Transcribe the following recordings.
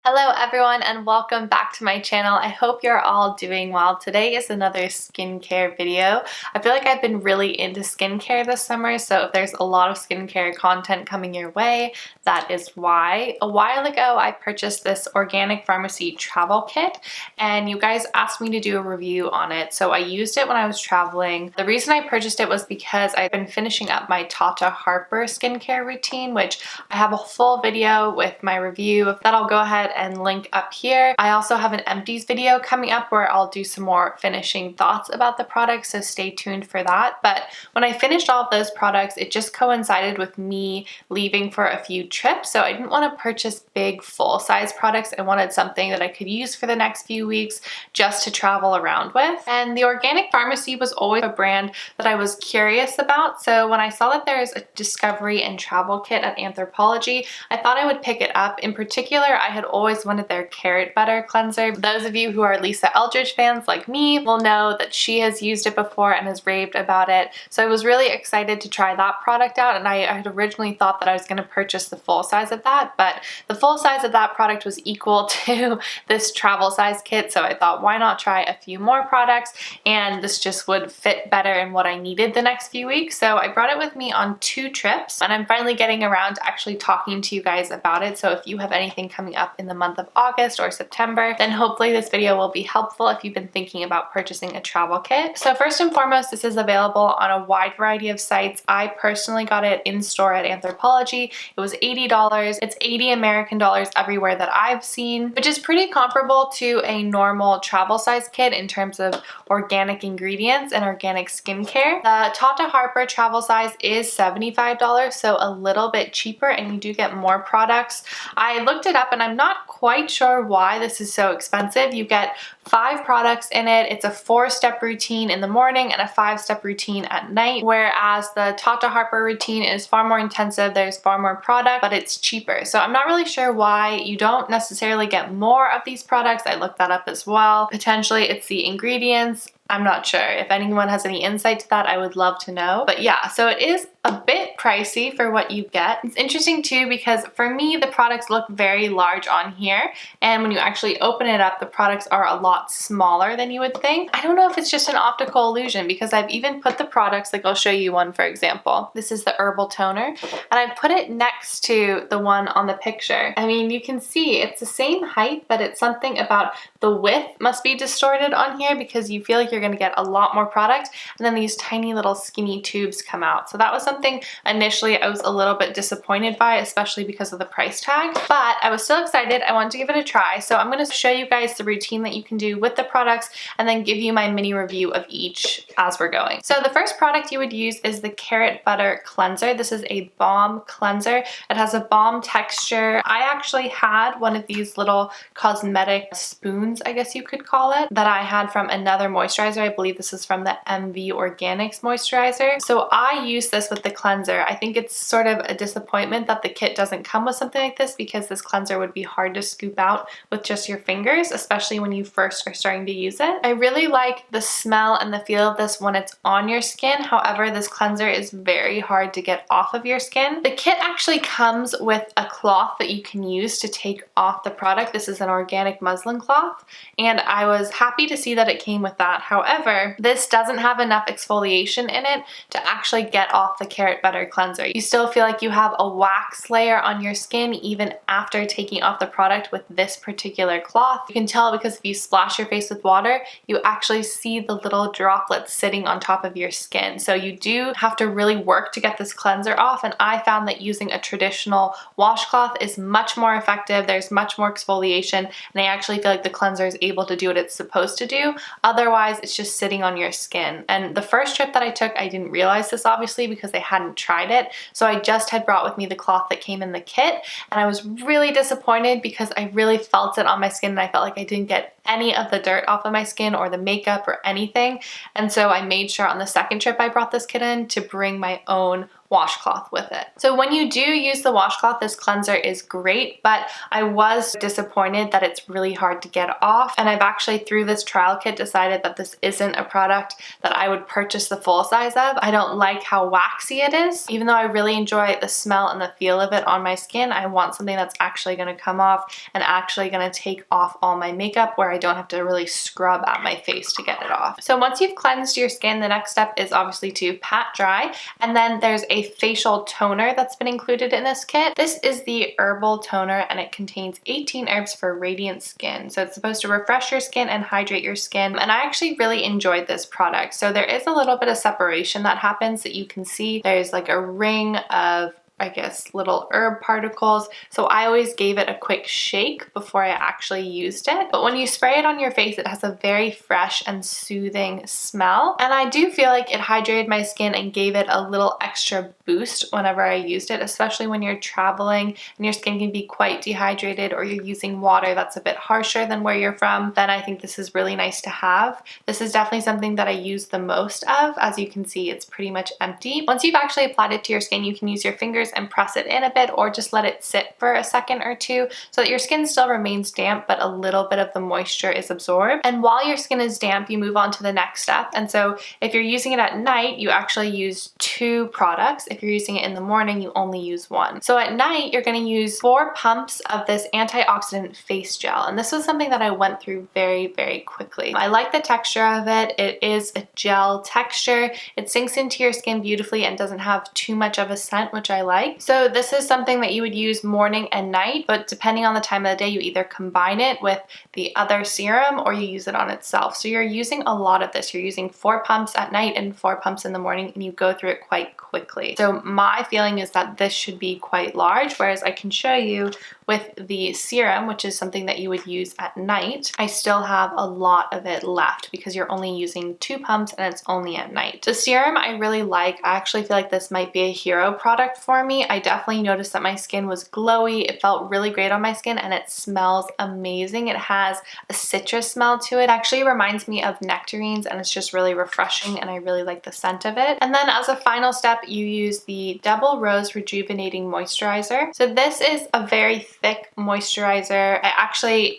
Hello everyone and welcome back to my channel. I hope you're all doing well. Today is another skincare video. I feel like I've been really into skincare this summer, so if there's a lot of skincare content coming your way, that is why. A while ago I purchased this organic pharmacy travel kit and you guys asked me to do a review on it, so I used it when I was traveling. The reason I purchased it was because I've been finishing up my Tata Harper skincare routine, which I have a full video with my review that I'll go ahead and link up here. I also have an empties video coming up where I'll do some more finishing thoughts about the product, so stay tuned for that. But when I finished all of those products, it just coincided with me leaving for a few trips, so I didn't want to purchase big full-size products. I wanted something that I could use for the next few weeks just to travel around with. And the Organic Pharmacy was always a brand that I was curious about, so when I saw that there's a discovery and travel kit at Anthropologie, I thought I would pick it up. In particular, I had always wanted their carrot butter cleanser. Those of you who are Lisa Eldridge fans like me will know that she has used it before and has raved about it. So I was really excited to try that product out, and I had originally thought that I was going to purchase the full size of that, but the full size of that product was equal to this travel size kit, so I thought why not try a few more products, and this just would fit better in what I needed the next few weeks. So I brought it with me on 2 trips, and I'm finally getting around to actually talking to you guys about it. So if you have anything coming up in the month of August or September, then hopefully this video will be helpful if you've been thinking about purchasing a travel kit. So first and foremost, this is available on a wide variety of sites. I personally got it in store at Anthropologie. It was $80. It's 80 American dollars everywhere that I've seen, which is pretty comparable to a normal travel size kit in terms of organic ingredients and organic skincare. The Tata Harper travel size is $75, so a little bit cheaper, and you do get more products. I looked it up and I'm not quite sure why this is so expensive. You get 5 products in it. It's a 4-step routine in the morning and a 5-step routine at night, whereas the Tata Harper routine is far more intensive. There's far more product, but it's cheaper. So I'm not really sure why you don't necessarily get more of these products. I looked that up as well. Potentially it's the ingredients. I'm not sure. If anyone has any insight to that, I would love to know. But yeah, so it is a bit pricey for what you get. It's interesting too because for me, the products look very large on here, and when you actually open it up, the products are a lot smaller than you would think. I don't know if it's just an optical illusion because I've even put the products, like I'll show you one for example. This is the herbal toner, and I put it next to the one on the picture. I mean, you can see it's the same height, but it's something about the width must be distorted on here because you feel like you're going to get a lot more product, and then these tiny little skinny tubes come out. So that was something initially I was a little bit disappointed by, especially because of the price tag, but I was still excited. I wanted to give it a try. So I'm going to show you guys the routine that you can do with the products and then give you my mini review of each as we're going. So the first product you would use is the carrot butter cleanser. This is a balm cleanser. It has a balm texture. I actually had one of these little cosmetic spoons, I guess you could call it, that I had from another moisturizer. I believe this is from the MV Organics moisturizer. So I use this with the cleanser. I think it's sort of a disappointment that the kit doesn't come with something like this because this cleanser would be hard to scoop out with just your fingers, especially when you first are starting to use it. I really like the smell and the feel of this when it's on your skin. However, this cleanser is very hard to get off of your skin. The kit actually comes with a cloth that you can use to take off the product. This is an organic muslin cloth, and I was happy to see that it came with that. However, this doesn't have enough exfoliation in it to actually get off the carrot butter cleanser. You still feel like you have a wax layer on your skin even after taking off the product with this particular cloth. You can tell because if you splash your face with water, you actually see the little droplets sitting on top of your skin. So you do have to really work to get this cleanser off, and I found that using a traditional washcloth is much more effective. There's much more exfoliation, and I actually feel like the cleanser is able to do what it's supposed to do. Otherwise, it's just sitting on your skin. And the first trip that I took, I didn't realize this obviously because I hadn't tried it. So I just had brought with me the cloth that came in the kit, and I was really disappointed because I really felt it on my skin and I felt like I didn't get any of the dirt off of my skin or the makeup or anything. And so I made sure on the second trip I brought this kit in to bring my own washcloth with it. So when you do use the washcloth, this cleanser is great, but I was disappointed that it's really hard to get off. And I've actually, through this trial kit, decided that this isn't a product that I would purchase the full size of. I don't like how waxy it is. Even though I really enjoy the smell and the feel of it on my skin, I want something that's actually going to come off and actually going to take off all my makeup, where I don't have to really scrub at my face to get it off. So once you've cleansed your skin, the next step is obviously to pat dry, and then there's a facial toner that's been included in this kit. This is the herbal toner, and it contains 18 herbs for radiant skin. So it's supposed to refresh your skin and hydrate your skin, and I actually really enjoyed this product. So there is a little bit of separation that happens that you can see. There's like a ring of, I guess, little herb particles. So I always gave it a quick shake before I actually used it. But when you spray it on your face, it has a very fresh and soothing smell. And I do feel like it hydrated my skin and gave it a little extra boost whenever I used it, especially when you're traveling and your skin can be quite dehydrated, or you're using water that's a bit harsher than where you're from. Then I think this is really nice to have. This is definitely something that I use the most of. As you can see, it's pretty much empty. Once you've actually applied it to your skin, you can use your fingers and press it in a bit, or just let it sit for a second or two so that your skin still remains damp, but a little bit of the moisture is absorbed. And while your skin is damp, you move on to the next step. And so if you're using it at night, you actually use 2 products. If you're using it in the morning, you only use 1. So at night, you're going to use 4 pumps of this antioxidant face gel. And this was something that I went through very, very quickly. I like the texture of it. It is a gel texture. It sinks into your skin beautifully and doesn't have too much of a scent, which I like. So this is something that you would use morning and night, but depending on the time of the day, you either combine it with the other serum or you use it on itself. So you're using a lot of this. You're using 4 pumps at night and 4 pumps in the morning, and you go through it quite quickly. So my feeling is that this should be quite large, whereas I can show you with the serum, which is something that you would use at night, I still have a lot of it left because you're only using 2 pumps and it's only at night. The serum I really like. I actually feel like this might be a hero product for me. I definitely noticed that my skin was glowy. It felt really great on my skin, and it smells amazing. It has a citrus smell to it. It actually reminds me of nectarines, and it's just really refreshing, and I really like the scent of it. And then as a final step, you use the Double Rose Rejuvenating Moisturizer. So this is a very thick moisturizer.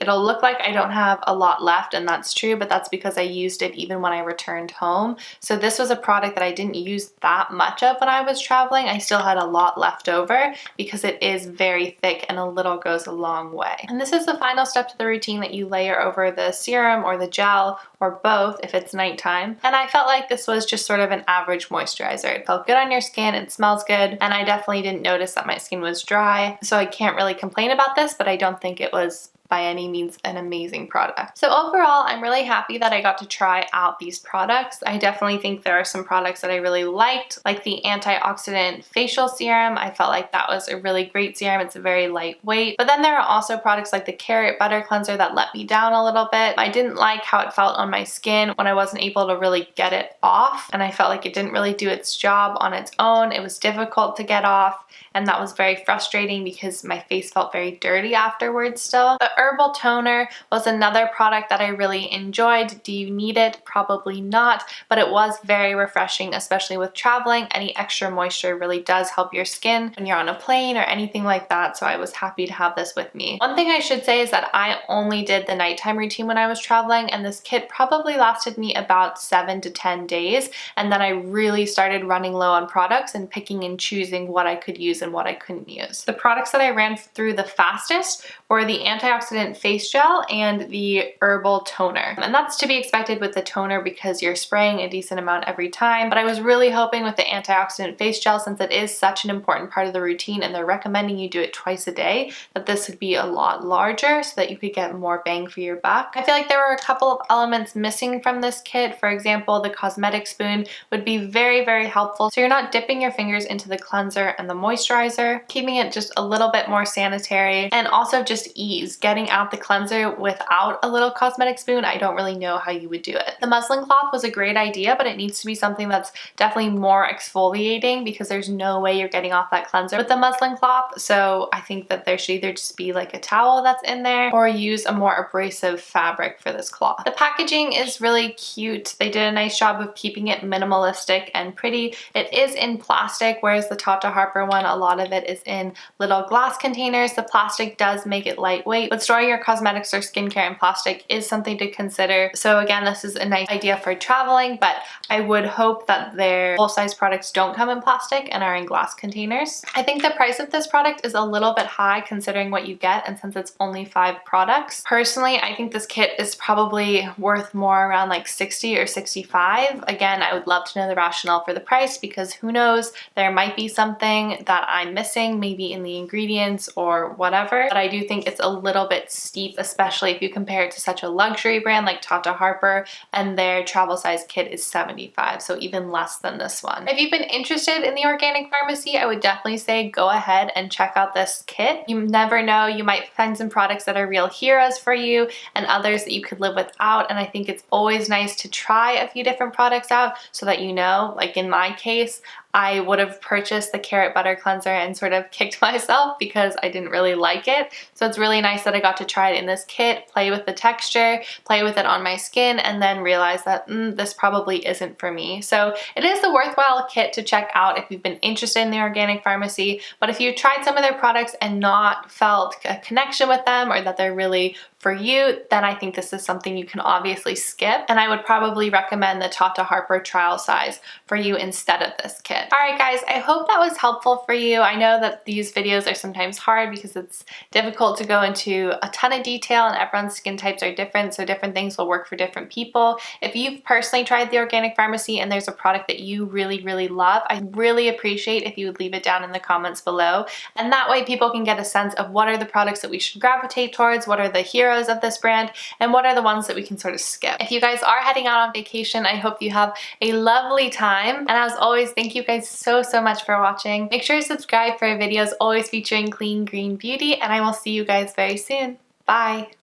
It'll look like I don't have a lot left, and that's true, but that's because I used it even when I returned home. So this was a product that I didn't use that much of when I was traveling. I still had a lot left over because it is very thick, and a little goes a long way. And this is the final step to the routine that you layer over the serum or the gel, or both if it's nighttime. And I felt like this was just sort of an average moisturizer. It felt good on your skin, it smells good, and I definitely didn't notice that my skin was dry. So I can't really complain about this, but I don't think it was by any means an amazing product. So overall, I'm really happy that I got to try out these products. I definitely think there are some products that I really liked, like the antioxidant facial serum. I felt like that was a really great serum. It's very lightweight. But then there are also products like the carrot butter cleanser that let me down a little bit. I didn't like how it felt on my skin when I wasn't able to really get it off, and I felt like it didn't really do its job on its own. It was difficult to get off, and that was very frustrating because my face felt very dirty afterwards still. The herbal toner was another product that I really enjoyed. Do you need it? Probably not, but it was very refreshing, especially with traveling. Any extra moisture really does help your skin when you're on a plane or anything like that, so I was happy to have this with me. One thing I should say is that I only did the nighttime routine when I was traveling, and this kit probably lasted me about 7 to 10 days, and then I really started running low on products and picking and choosing what I could use and what I couldn't use. The products that I ran through the fastest were the antioxidant face gel and the herbal toner. And that's to be expected with the toner because you're spraying a decent amount every time. But I was really hoping with the antioxidant face gel, since it is such an important part of the routine and they're recommending you do it twice a day, that this would be a lot larger so that you could get more bang for your buck. I feel like there were a couple of elements missing from this kit. For example, the cosmetic spoon would be very, very helpful. So you're not dipping your fingers into the cleanser and the moisturizer, keeping it just a little bit more sanitary, and also just ease. getting out the cleanser without a little cosmetic spoon, I don't really know how you would do it. The muslin cloth was a great idea, but it needs to be something that's definitely more exfoliating because there's no way you're getting off that cleanser with the muslin cloth. So I think that there should either just be like a towel that's in there or use a more abrasive fabric for this cloth. The packaging is really cute. They did a nice job of keeping it minimalistic and pretty. It is in plastic, whereas the Tata Harper one, a lot of it is in little glass containers. The plastic does make it lightweight, but storing your cosmetics or skincare in plastic is something to consider. So again, this is a nice idea for traveling, but I would hope that their full-size products don't come in plastic and are in glass containers. I think the price of this product is a little bit high considering what you get, and since it's only 5 products. Personally, I think this kit is probably worth more around like 60 or 65. Again, I would love to know the rationale for the price because who knows, there might be something that I'm missing, maybe in the ingredients or whatever, but I do think it's a little bit steep, especially if you compare it to such a luxury brand like Tata Harper, and their travel size kit is 75, so even less than this one. If you've been interested in the organic pharmacy, I would definitely say go ahead and check out this kit. You never know, you might find some products that are real heroes for you and others that you could live without, and I think it's always nice to try a few different products out so that you know, like in my case, I would have purchased the carrot butter cleanser and sort of kicked myself because I didn't really like it. So it's really nice that I got to try it in this kit, play with the texture, play with it on my skin, and then realize that this probably isn't for me. So it is a worthwhile kit to check out if you've been interested in the organic pharmacy, but if you tried some of their products and not felt a connection with them or that they're really for you, then I think this is something you can obviously skip, and I would probably recommend the Tata Harper trial size for you instead of this kit. Alright guys, I hope that was helpful for you. I know that these videos are sometimes hard because it's difficult to go into a ton of detail and everyone's skin types are different, so different things will work for different people. If you've personally tried the organic pharmacy and there's a product that you really love, I really appreciate if you would leave it down in the comments below, and that way people can get a sense of what are the products that we should gravitate towards, what are the heroes of this brand, and what are the ones that we can sort of skip. If you guys are heading out on vacation, I hope you have a lovely time, and as always, thank you guys so much for watching. Make sure to subscribe for videos always featuring clean green beauty, and I will see you guys very soon. Bye!